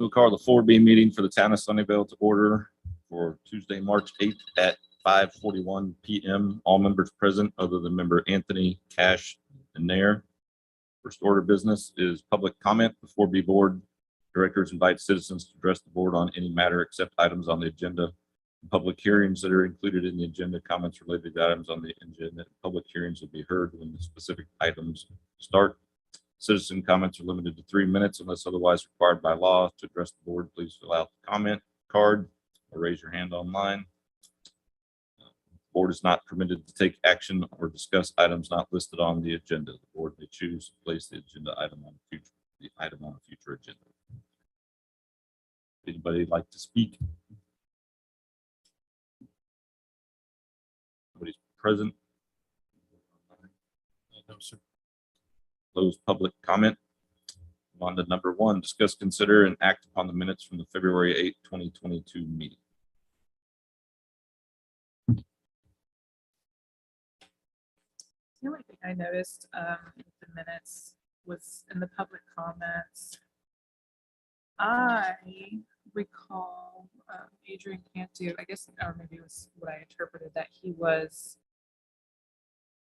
We'll call the 4B meeting for the town of Sunnyvale to order for Tuesday, March 8th at 5:41 PM. All members present other than member Anthony, Cash, and Nair. First order of business is public comment. The 4B board directors invite citizens to address the board on any matter except items on the agenda. Public hearings that are included in the agenda, comments related to items on the agenda, public hearings will be heard when the specific items start. Citizen comments are limited to 3 minutes unless otherwise required by law. To address the board, please fill out the comment card or raise your hand online. Board is not permitted to take action or discuss items not listed on the agenda. The board may choose to place the item on a future agenda. Anybody like to speak? Nobody's present. No, sir. Close public comment. On to number 1, discuss, consider, and act upon the minutes from the February 8th, 2022 meeting. The only thing I noticed in the minutes was in the public comments. I recall Adrian Cantu, I guess, or maybe it was what I interpreted, that he was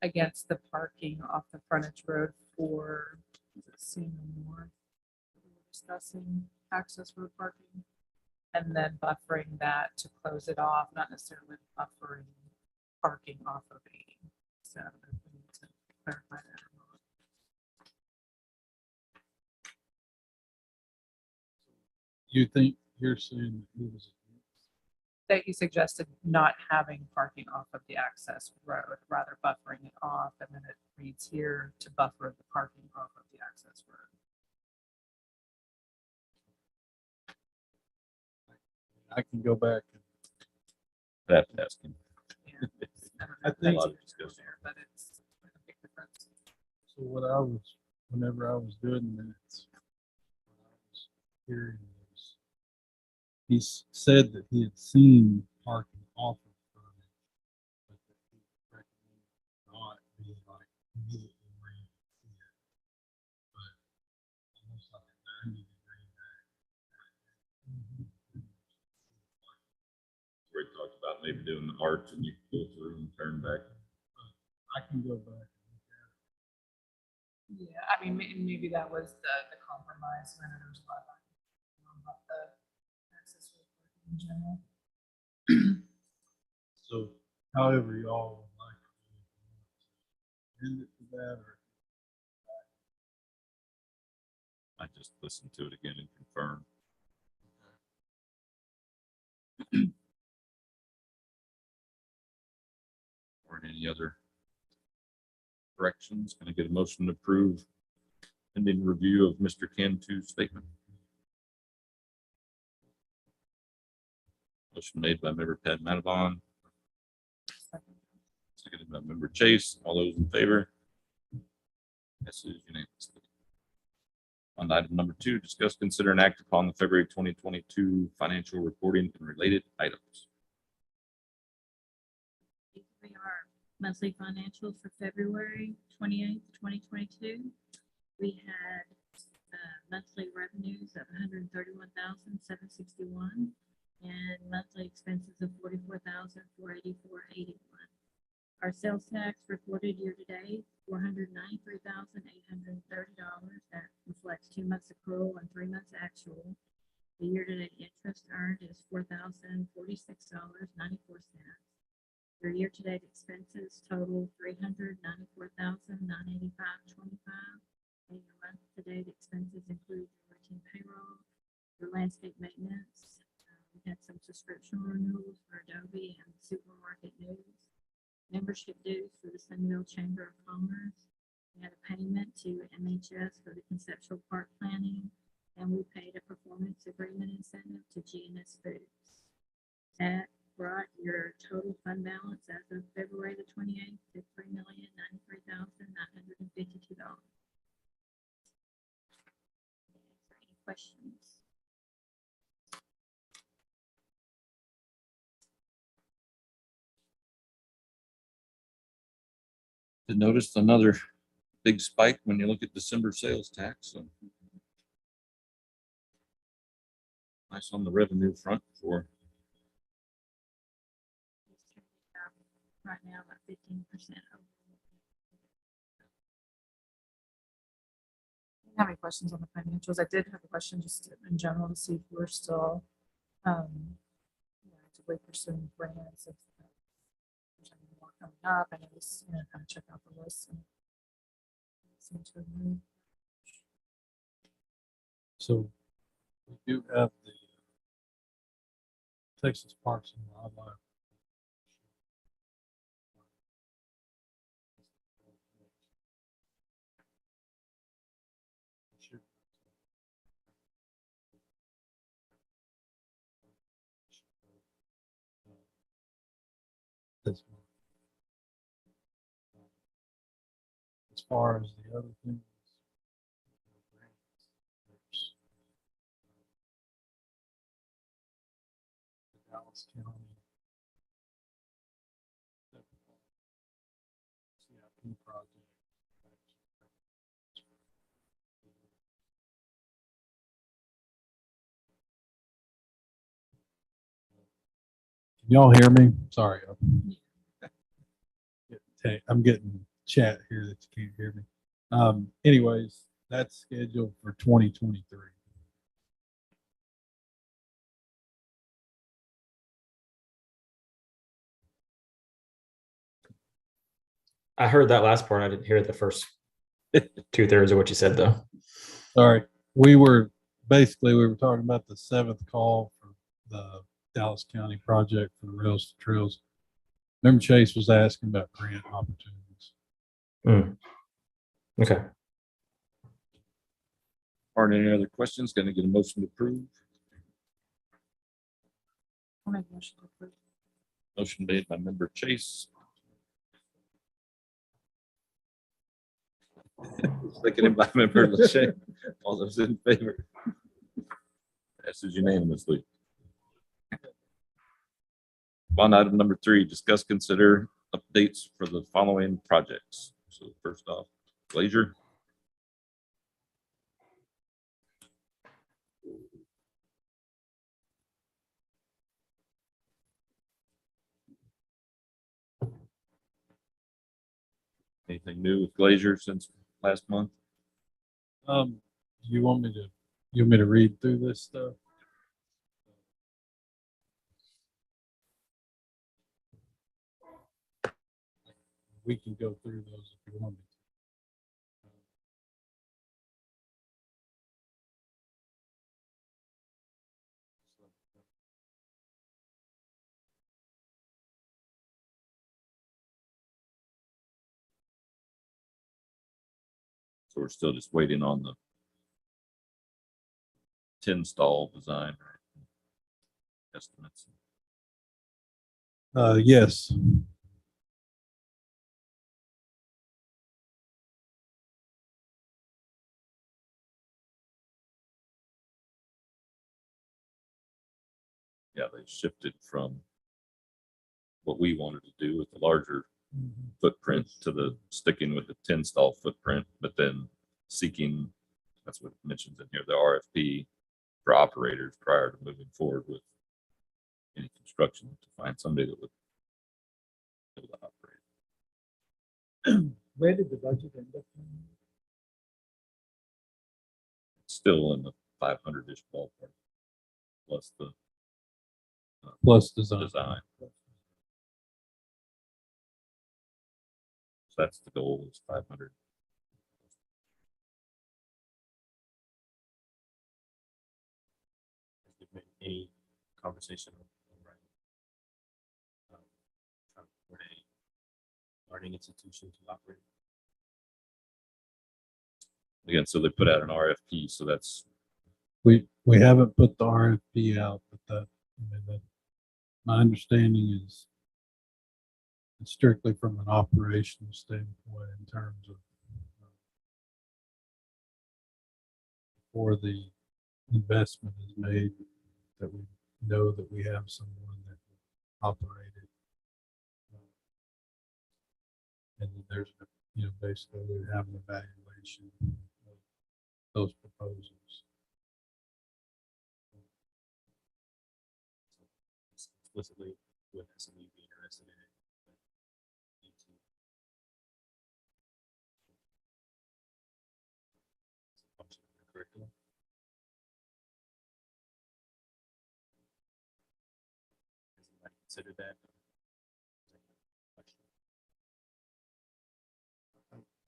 against the parking off the frontage road for Seymour North. We were discussing access road parking and then buffering that to close it off, not necessarily buffering parking off of 80. So we need to clarify that or not. You think you're saying that he was That he suggested not having parking off of the access road, rather buffering it off, and then it reads here to buffer the parking off of the access road. I can go back and That asking. Yeah, I don't know I if think- that's in there, but it's a big difference. so whenever I was doing minutes, what I was hearing was said that he had seen parking off of frontage, but that he recommended not be like immediately where you can see it, but almost like a 90-degree back. Where he talked about maybe doing the arch and you can go through and turn back. I can go back and look at it. Yeah, I mean, maybe that was the compromise when there was a lot about the access road parking in general. So however y'all would like to end it to that, or I just listened to it again and confirm. Or any other corrections? Can I get a motion to approve pending review of Mr. Cantu's statement? Motion made by member Pat Manavon, seconded by member Chase. All those in favor? Passes unanimously. On to item number 2, discuss, consider, and act upon the February 2022 financial reporting and related items. These are our monthly financials for February 28th, 2022. We had monthly revenues of $131,761 and monthly expenses of $44,484.81. Our sales tax reported year to date, $493,830. That reflects 2 months accrual and 3 months actual. The year-to-date interest earned is $4,046.94. Your year-to-date expenses total $394,985.25. And your month-to-date expenses include your routine payroll, your landscape maintenance. We had some subscription renewals for Adobe and Supermarket News. Membership dues for the Sunnyvale Chamber of Commerce. We had a payment to MHS for the conceptual park planning, and we paid a performance agreement incentive to GNS Foods. That brought your total fund balance as of February the 28th to $3,093,952. Any questions? To notice another big spike when you look at December sales tax. So Nice on the revenue front for, Right now, about 15% over. Didn't have any questions on the financials. I did have a question just in general to see if we're still, actively pursuing grants, if there's any more coming up, and just, kind of check out the list and seem to agree. So we do have the Texas Parks and Wildlife. This one. As far as the other things. There's the Dallas County. CIP project. Can y'all hear me? Sorry. I'm getting chat here that you can't hear me. Anyways, that's scheduled for 2023. I heard that last part. I didn't hear the first 2/3 of what you said, though. Sorry, we were talking about the 7th call for the Dallas County project for the Rails to Trails. Remember Chase was asking about grant opportunities. Okay. aren't any other questions? Gonna get a motion to approve. I'll make a motion to approve. Motion made by member Chase. Seconded by member LaShay. All those in favor? Passes unanimously. On item number 3, discuss, consider updates for the following projects. So first off, Glazier. Anything new with Glazier since last month? You want me to read through this stuff? We can go through those if you want me to. So we're still just waiting on the 10 stall design, right? Estimates. Yes. Yeah, they shifted from what we wanted to do with the larger footprint to the sticking with the 10 stall footprint, but then seeking, that's what it mentions in here, the RFP for operators prior to moving forward with any construction, to find somebody that would be able to operate. Where did the budget end up? It's still in the 500-ish ballpark, plus the Plus design. design. So that's the goal, is 500. Has there been any conversation around trying to support a learning institution to operate? Again, so they put out an RFP, so that's, We haven't put the RFP out, but my understanding is it's strictly from an operational standpoint in terms of before the investment is made, that we know that we have someone that will operate it. And then there's, basically we have an evaluation of those proposals. explicitly with SMU be interested in it. but need to- it's a function of the curriculum. Has anybody considered that?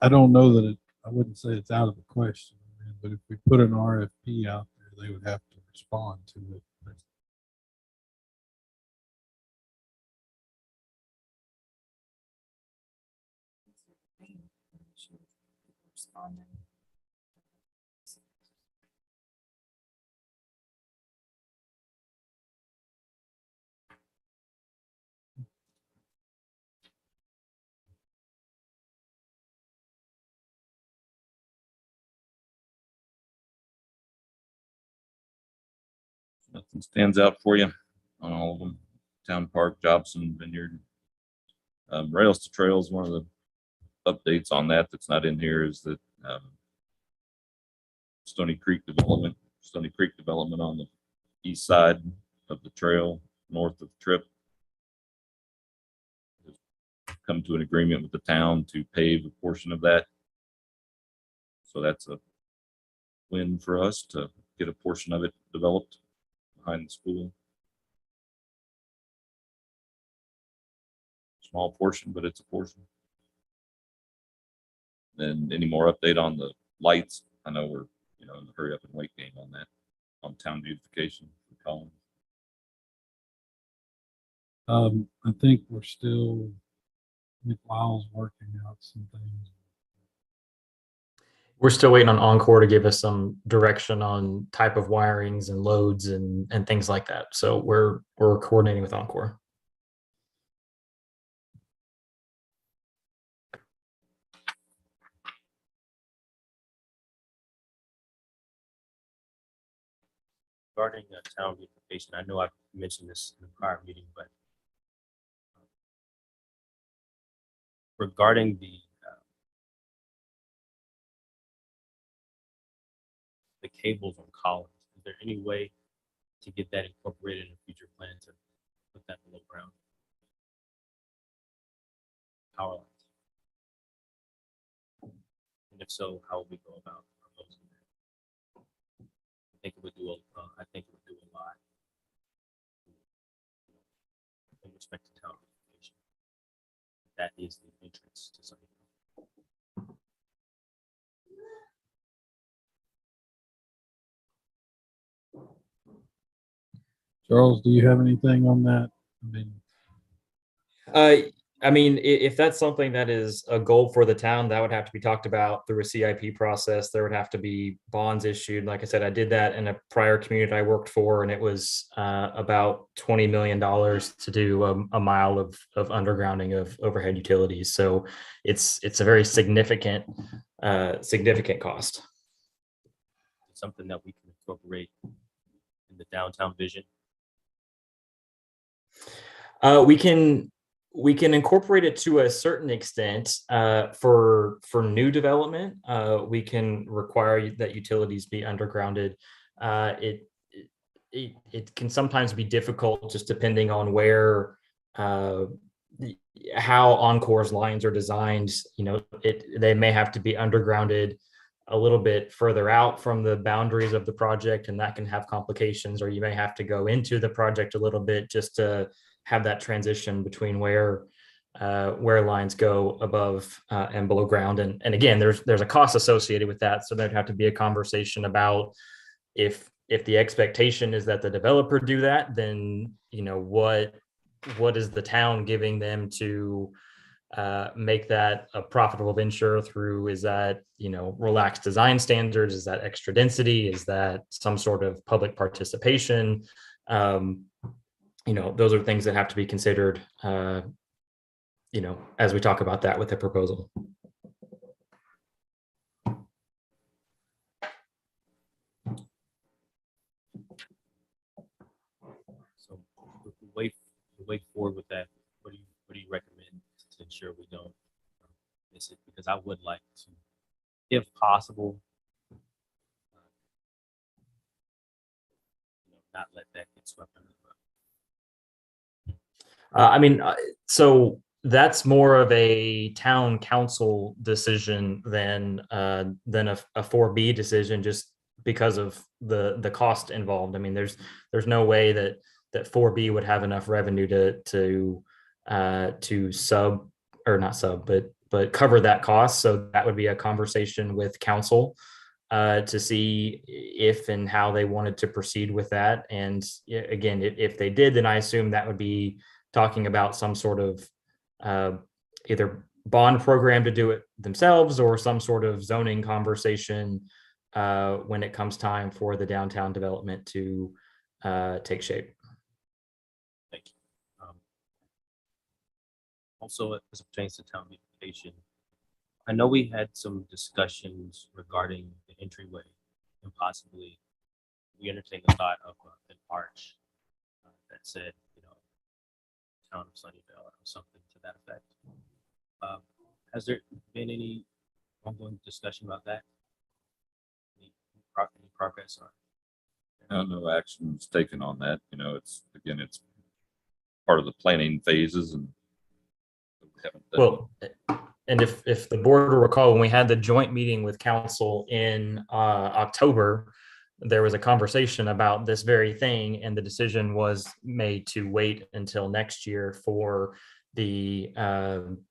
I don't know that I wouldn't say it's out of the question, but if we put an RFP out there, they would have to respond to it. Responding. Nothing stands out for you on all of them. Town Park, Jobson, Vineyard. Rails to Trails, one of the updates on that that's not in here is that Stony Creek development on the east side of the trail, north of the trip. Come to an agreement with the town to pave a portion of that. So that's a win for us to get a portion of it developed behind the school. Small portion, but it's a portion. Then any more update on the lights? I know we're, in the hurry up and wait game on that, on town beautification for Collins. I think we're still, Nick Lyle's working out some things. We're still waiting on Encore to give us some direction on type of wirings and loads and things like that. So we're coordinating with Encore. Regarding town beautification, I know I've mentioned this in a prior meeting, but regarding the cables on Collins, is there any way to get that incorporated in a future plan to put that below ground? Power lines. And if so, how would we go about proposing that? I think it would do a lot in respect to town beautification. That is the entrance to something. Charles, do you have anything on that? I mean, I mean, if that's something that is a goal for the town, that would have to be talked about through a CIP process. There would have to be bonds issued. Like I said, I did that in a prior community I worked for, and it was about $20 million to do a mile of undergrounding of overhead utilities. So it's a very significant cost. It's something that we can incorporate in the downtown vision. We can incorporate it to a certain extent for new development. We can require that utilities be undergrounded. It can sometimes be difficult just depending on where how Encore's lines are designed. They may have to be undergrounded a little bit further out from the boundaries of the project, and that can have complications, or you may have to go into the project a little bit just to have that transition between where lines go above and below ground. And again, there's a cost associated with that. So there'd have to be a conversation about if the expectation is that the developer do that, then what is the town giving them to make that a profitable venture through? Is that relaxed design standards? Is that extra density? Is that some sort of public participation? Those are things that have to be considered, as we talk about that with the proposal. So if we wait forward with that, what do you recommend to ensure we don't miss it? Because I would like to, if possible, not let that get swept under the rug. I mean, so that's more of a town council decision than a 4B decision, just because of the cost involved. I mean, there's no way that 4B would have enough revenue to sub, or not sub, but cover that cost. So that would be a conversation with council to see if and how they wanted to proceed with that. And again, if they did, then I assume that would be talking about some sort of either bond program to do it themselves or some sort of zoning conversation when it comes time for the downtown development to take shape. Thank you. Also, as it pertains to town beautification, I know we had some discussions regarding the entryway and possibly we entertained the thought of an arch that said, town of Sunnyvale or something to that effect. Has there been any ongoing discussion about that? Any progress on? No action was taken on that. It's part of the planning phases and. We haven't done- Well, and if the board will recall, when we had the joint meeting with council in October, there was a conversation about this very thing, and the decision was made to wait until next year for the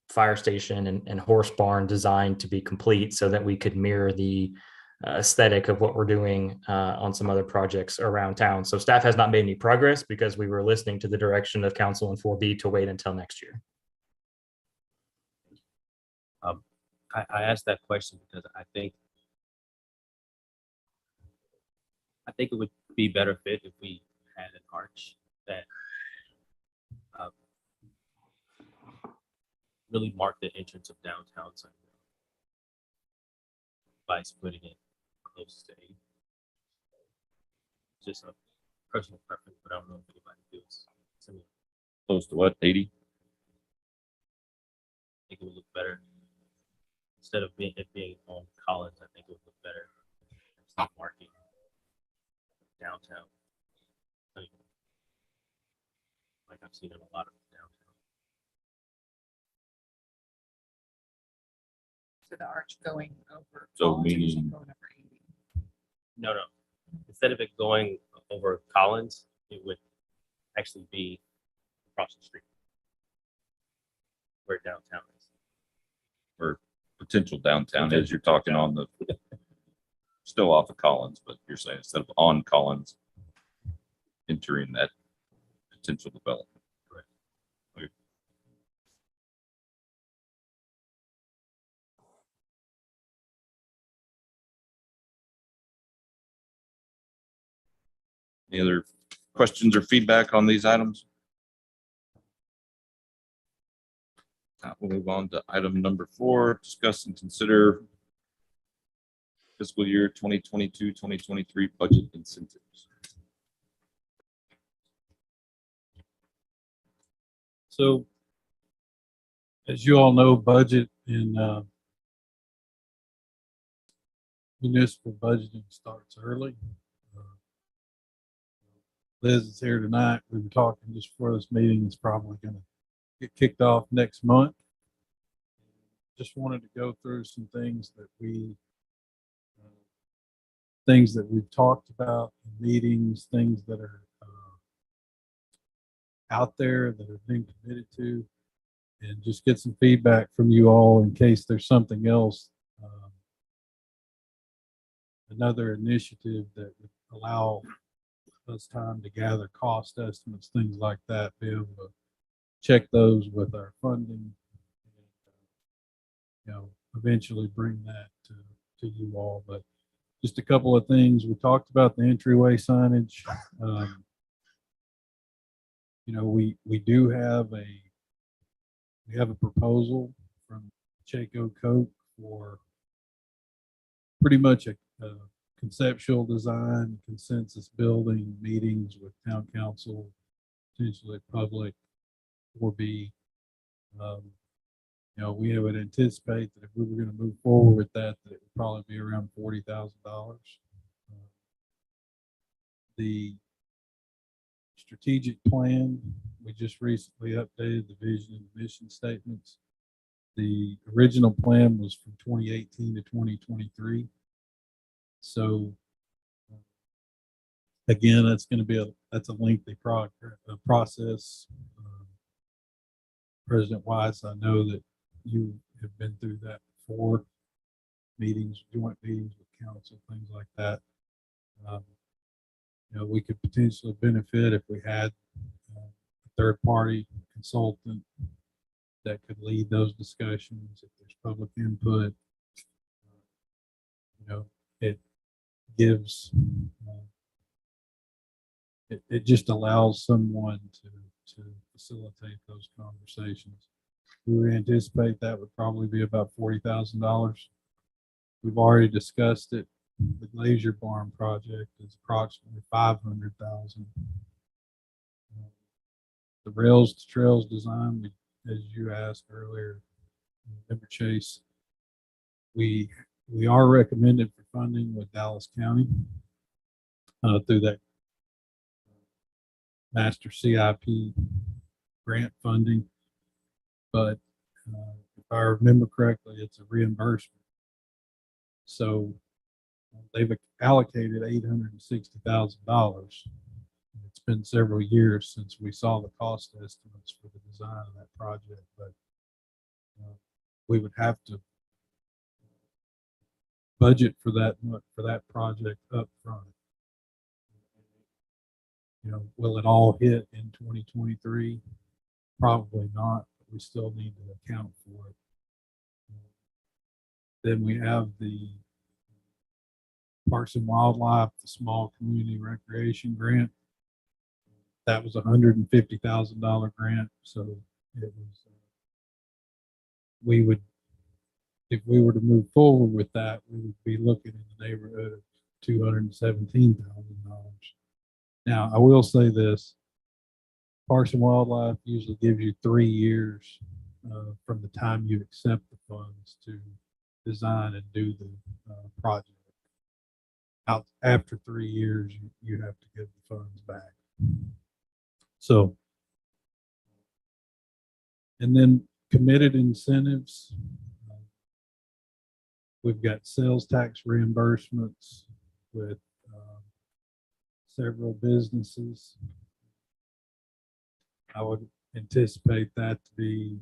fire station and horse barn design to be complete so that we could mirror the aesthetic of what we're doing on some other projects around town. So staff has not made any progress because we were listening to the direction of council and 4B to wait until next year. I asked that question because I think it would be better fit if we had an arch that really marked the entrance of downtown Sunnyvale by splitting it close to 8. Just a personal preference, but I don't know if anybody feels similar. Close to what, 80? I think it would look better. Instead of it being on Collins, I think it would look better. Instead of marking downtown. Like I've seen in a lot of downtown. So the arch going over. So Collins or is it meaning- going over 80? No. Instead of it going over Collins, it would actually be across the street where downtown is. Or potential downtown is, you're talking on the, still off of Collins, but you're saying instead of on Collins, entering that potential development. Correct. Okay. Any other questions or feedback on these items? We'll move on to item number 4, discuss and consider fiscal year 2022-2023 budget incentives. So, as you all know, budget in municipal budgeting starts early. Liz is here tonight. We were talking just before this meeting. It's probably going to get kicked off next month. Just wanted to go through some things that we've talked about in meetings, things that are out there that have been committed to, and just get some feedback from you all in case there's something else, another initiative that would allow us time to gather cost estimates, things like that, be able to check those with our funding, and, eventually bring that to you all. But just a couple of things. We talked about the entryway signage. We do have a proposal from Chaco Coke for pretty much a conceptual design, consensus building, meetings with town council, potentially public, 4B. We would anticipate that if we were going to move forward with that, it would probably be around $40,000. The strategic plan, we just recently updated the vision and mission statements. The original plan was from 2018 to 2023. So again, that's a lengthy process. President Wise, I know that you have been through that before, joint meetings with council, things like that. We could potentially benefit if we had a third-party consultant that could lead those discussions, if there's public input. It gives, it just allows someone to facilitate those conversations. We would anticipate that would probably be about $40,000. We've already discussed it. The Glacier Barn project is approximately $500,000. The rails to trails design, as you asked earlier, Member Chase, we are recommended for funding with Dallas County through that master CIP grant funding. But if I remember correctly, it's a reimbursement. So they've allocated $860,000. It's been several years since we saw the cost estimates for the design of that project, but we would have to budget for that project up front. Will it all hit in 2023? Probably not, but we still need to account for it. Then we have the Parks and Wildlife, the small community recreation grant. That was $150,000 grant. So it was, if we were to move forward with that, we would be looking in the neighborhood of $217,000. Now, I will say this, Parks and Wildlife usually gives you 3 years from the time you accept the funds to design and do the project. After 3 years, you have to give the funds back. So, and then committed incentives. We've got sales tax reimbursements with several businesses. I would anticipate that to be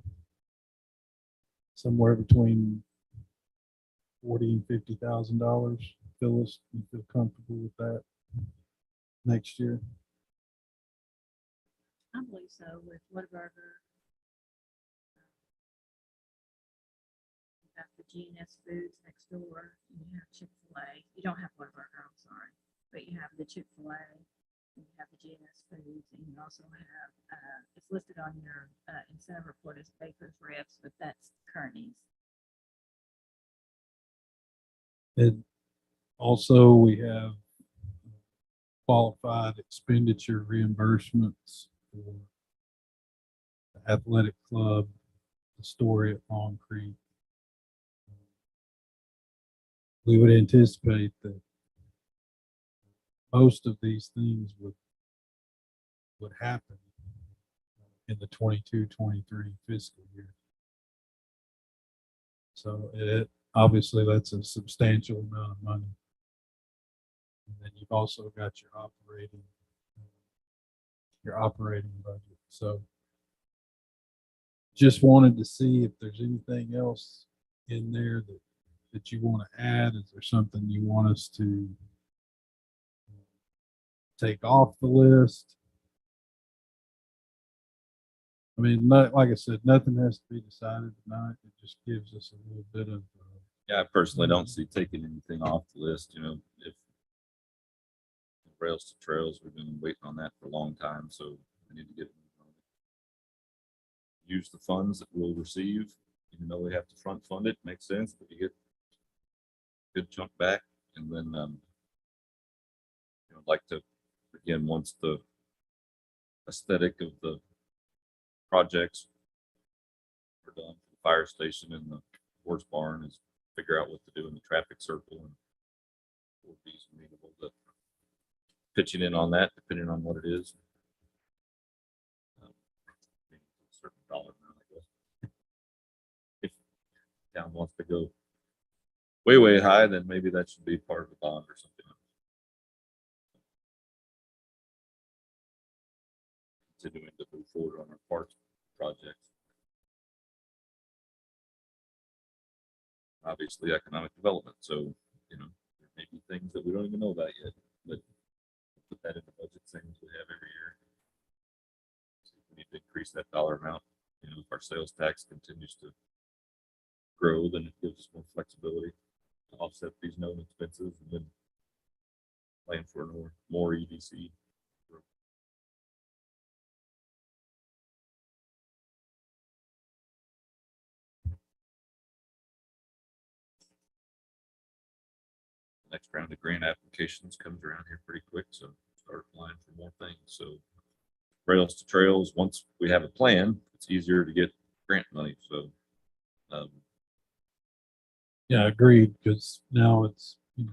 somewhere between $40,000 and $50,000. Phyllis, you feel comfortable with that next year? I believe so with Whataburger. You got the GNS Foods next door. You have Chick-fil-A. You don't have Whataburger, I'm sorry, but you have the Chick-fil-A. And you have the GNS Foods, and you also have, it's listed on your incentive report as Baker's Ribs, but that's Kearney's. And also we have qualified expenditure reimbursements for the athletic club, the story at Long Creek. We would anticipate that most of these things would happen in the 22-23 fiscal year. So obviously that's a substantial amount of money. And then you've also got your operating budget. So just wanted to see if there's anything else in there that you want to add. Is there something you want us to take off the list? I mean, like I said, nothing has to be decided tonight. It just gives us a little bit of. Yeah, I personally don't see taking anything off the list, if rails to trails, we've been waiting on that for a long time, so we need to get use the funds that we'll receive, even though we have to front fund it, makes sense, but you get a good chunk back. And then, like to, again, once the aesthetic of the projects are done, the fire station and the horse barn, is figure out what to do in the traffic circle, and we'll be amenable to pitching in on that, depending on what it is. certain dollar amount, I guess. If town wants to go way, way high, then maybe that should be part of the bond or something. Continuing to move forward on our parks projects. Obviously, economic development, so, you know, there may be things that we don't even know about yet, but put that in the budget things we have every year. See if we need to increase that dollar amount, you know, if our sales tax continues to grow, then it gives us more flexibility to offset these known expenses and then plan for more EDC. Next round of grant applications comes around here pretty quick, so start applying for more things. So Rails to Trails, once we have a plan, it's easier to get grant money, so. Yeah, agreed, because now it's, you know,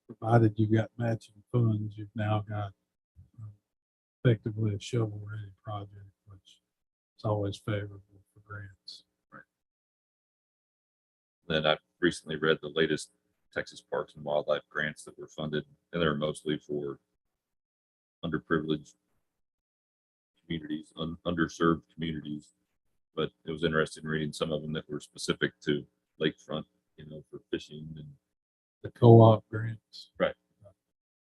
provided you've got matching funds, you've now got effectively a shovel-ready project, which is always favorable for grants. Then I've recently read the latest Texas Parks and Wildlife grants that were funded, and they're mostly for underprivileged communities, underserved communities. But it was interesting reading some of them that were specific to lakefront, you know, for fishing, and The co-op grants.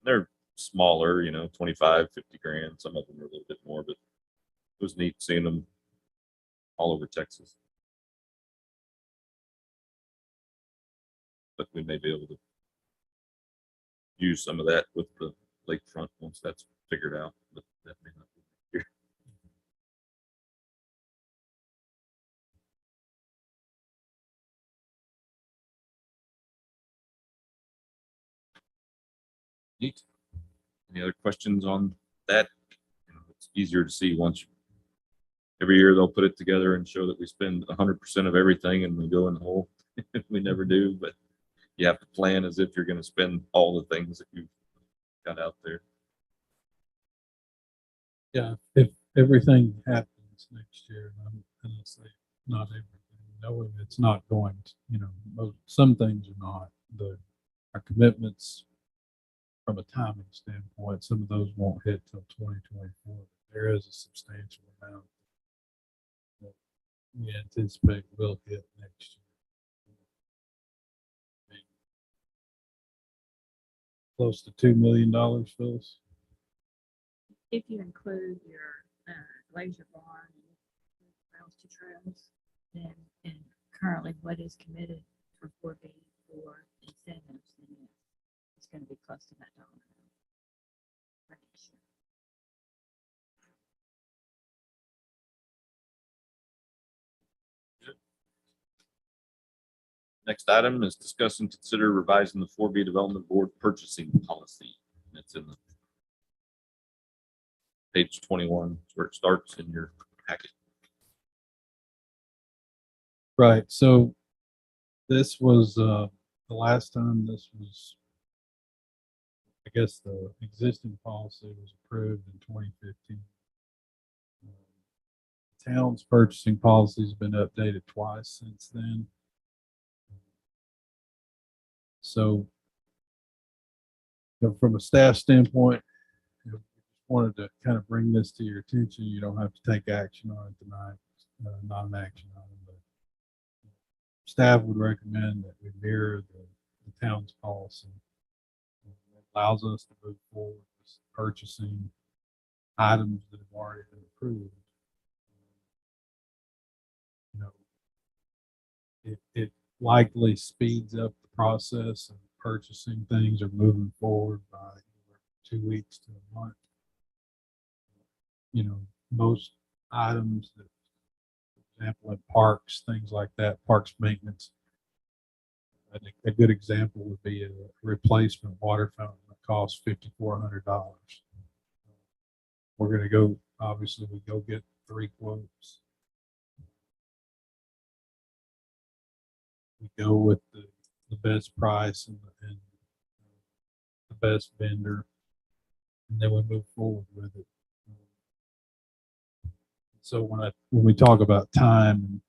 they're smaller, you know, 25, 50 grand. Some of them are a little bit more, but it was neat seeing them all over Texas. But we may be able to use some of that with the lakefront once that's figured out, but that may not be here. Neat. Any other questions on that? You know, it's easier to see once every year they'll put it together and show that we spend 100% of everything and we go in the hole. We never do, but you have to plan as if you're going to spend all the things that you've got out there. Yeah, if everything happens next year, and I'm gonna say not everything, knowing it's not going to, you know, some things are not. Our commitments from a timing standpoint, some of those won't hit till 2024. There is a substantial amount that we anticipate will hit next year. Close to $2 million, Phyllis. If you include your laser barn and Rails to Trails, then and currently what is committed for 4B for incentives, then it's going to be close to that dollar amount for next year. Next item is discuss and consider revising the 4B Development Board purchasing policy. And it's in the page 21, where it starts in your packet. Right. So this was the last time this was, I guess the existing policy was approved in 2015. Town's purchasing policy has been updated twice since then. So, you know, from a staff standpoint, you know, wanted to kind of bring this to your attention. You don't have to take action on it tonight, not an action item, but staff would recommend that we mirror the town's policy. It allows us to move forward with purchasing items that have already been approved. You know, it likely speeds up the process of purchasing things or moving forward by 2 weeks to a month. You know, most items that, for example, in parks, things like that, parks maintenance. I think a good example would be a replacement water fountain that costs $5,400. We're going to go, obviously, we go get 3 quotes. We go with the best price and the best vendor, and then we move forward with it. So when we talk about time,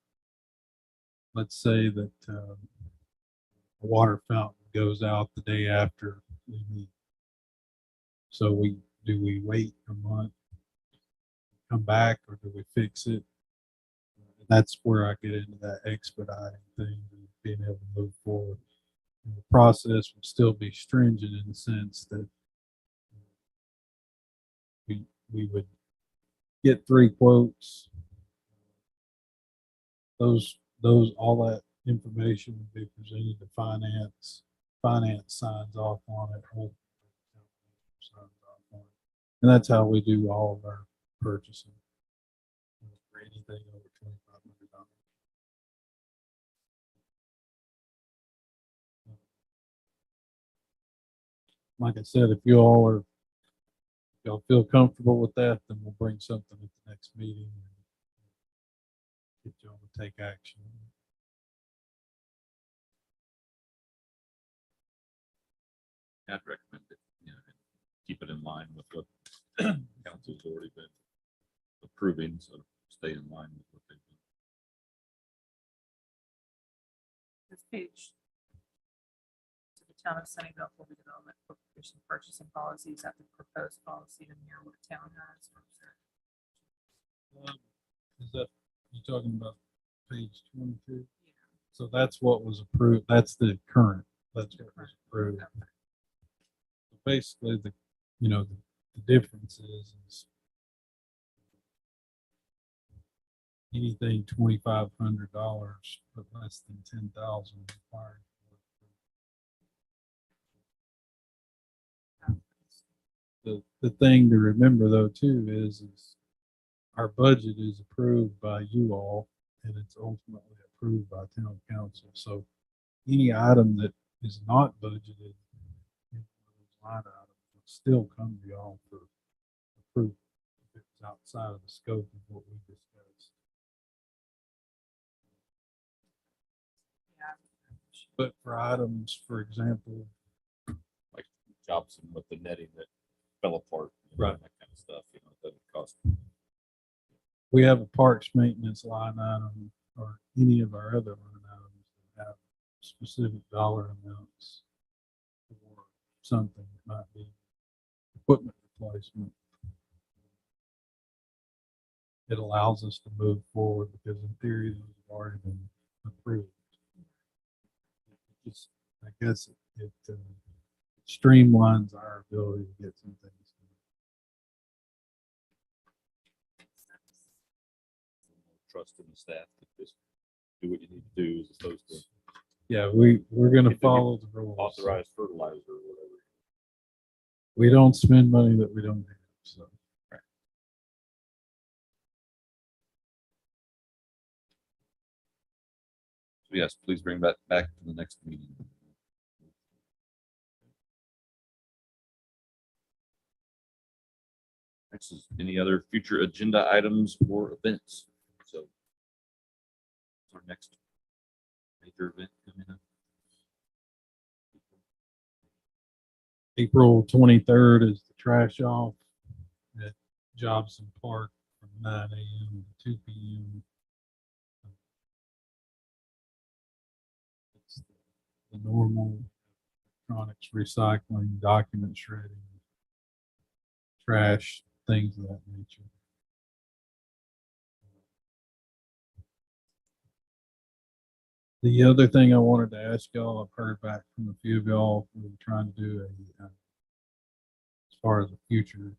let's say that a water fountain goes out the day after we meet. So do we wait a month, come back, or do we fix it? That's where I get into that expediting thing, and being able to move forward. And the process would still be stringent in the sense that we would get 3 quotes. All that information would be presented to finance. Finance signs off on it. Signs off on it. And that's how we do all of our purchasing. For anything over $2,500. Like I said, if y'all feel comfortable with that, then we'll bring something at the next meeting and get y'all to take action. I'd recommend it, keep it in line with what council's already been approving, so stay in line with what they've been. This page. To the town of Sunnyvale will be development corporation purchasing policies at the proposed policy to mirror what town has. Is that, you talking about page 22? Yeah. So that's what was approved. That's the current. That's what was approved. Basically, the difference is anything $2,500, but less than 10,000 required. The thing to remember though too is our budget is approved by you all and it's ultimately approved by town council. So any item that is not budgeted in those line items would still come to y'all for approval if it's outside of the scope of what we discussed. Yeah. But for items, for example, Like Jobson with the netting that fell apart. Right. That kind of stuff, it doesn't cost. we have a parks maintenance line item or any of our other line items that have specific dollar amounts for something that might be equipment replacement. It allows us to move forward because in theory, those have already been approved. I guess it streamlines our ability to get some things done. Trust in the staff to just do what you need to do as opposed to Yeah, we're gonna If they get follow the rules. authorize fertilizer or whatever. We don't spend money that we don't have, so. So yes, please bring that back to the next meeting. Next is any other future agenda items or events. So our next major event coming up. April 23rd is the trash off at Jobson Park from 9 a.m. to 2 p.m. It's the normal electronics recycling, document shredding, trash, things of that nature. The other thing I wanted to ask y'all, I've heard back from a few of y'all, we were trying to do as far as a future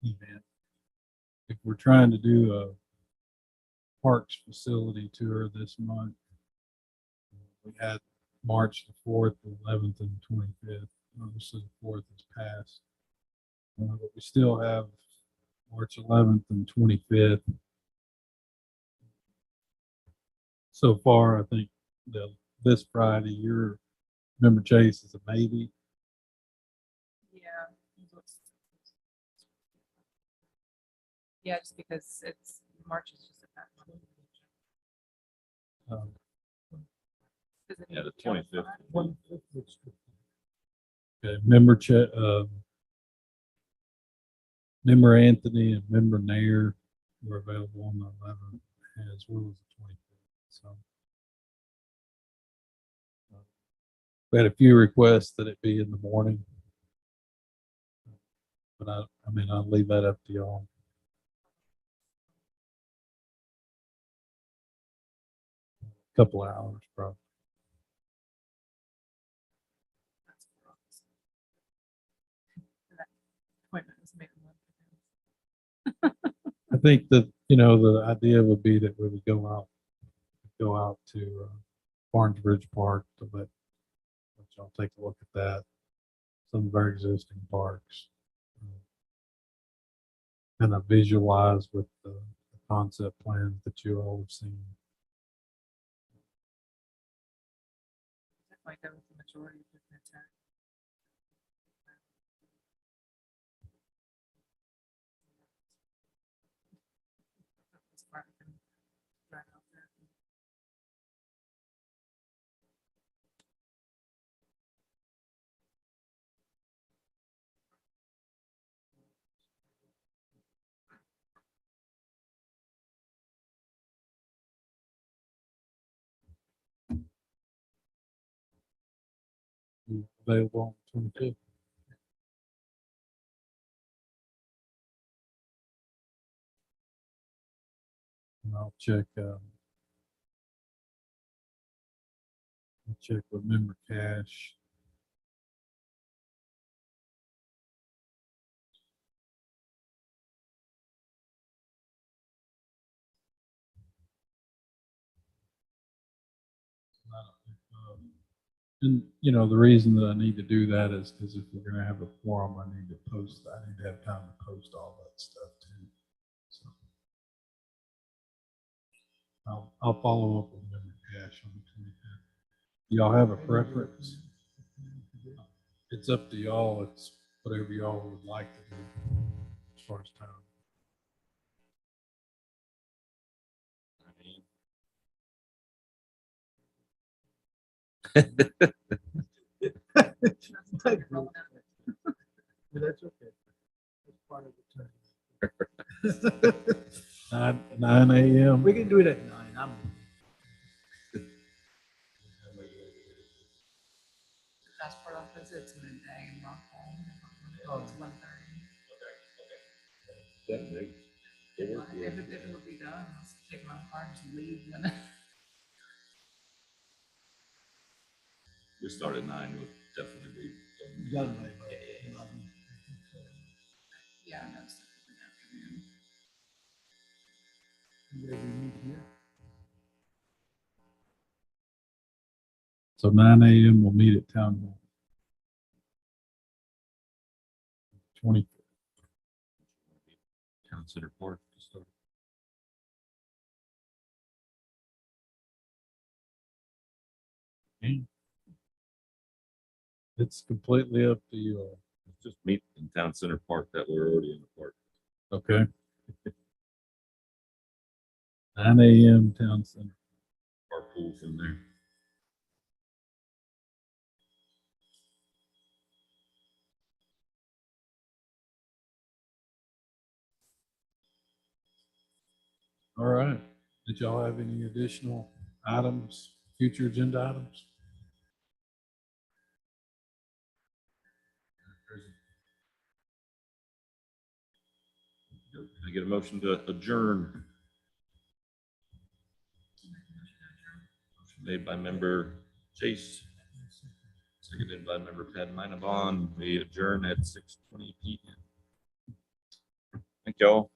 event. If we're trying to do a parks facility tour this month, we had March the 4th, the 11th, and 25th. Obviously, the 4th is passed. But we still have March 11th and 25th. So far, I think this Friday, your member Chase is a maybe. Yeah. Yeah, just because it's March is just a bad month. Does it Yeah, need the to be on 25th. Okay, member Anthony and member Nair we're available on the 11th as well as the 25th. So we had a few requests that it be in the morning, but I mean, I'll leave that up to y'all. Couple hours, probably. That's for us. That appointment was made in one. I think that, the idea would be that we would go out to Barnes Bridge Park to let y'all take a look at that. Some of our existing parks. Kind of visualize with the concept plans that you all have seen. Definitely go with the majority of the intent. This part we can drive out there. Available on 22. And I'll check with member cash. And, the reason that I need to do that is because if we're gonna have a forum, I need to have time to post all that stuff too. So I'll follow up with member cash on the 25th. Y'all have a preference? It's up to y'all. It's whatever y'all would like to do as far as time. That's okay. That's part of the time. 9 a.m. We can do it at 9. Passport office, it's midday in Rockville. Oh. It's 1:30. It is, yeah. If it would be done, I'll take my car and just leave. Then. We start at 9, would definitely be. Done by Yeah, no, it's definitely afternoon. Where we meet here. So 9 a.m. we'll meet at town hall. 20. Town Center Park to start. It's completely up to you all. Just meet in Town Center Park that we're already in the park. Okay. 9 a.m. town center. Carpool from there. All right. Did y'all have any additional items, future agenda items? Can I get a motion to adjourn? Motion made by member Chase. Seconded by member Pat Minavon. We adjourn at 6:20 p.m. Thank y'all.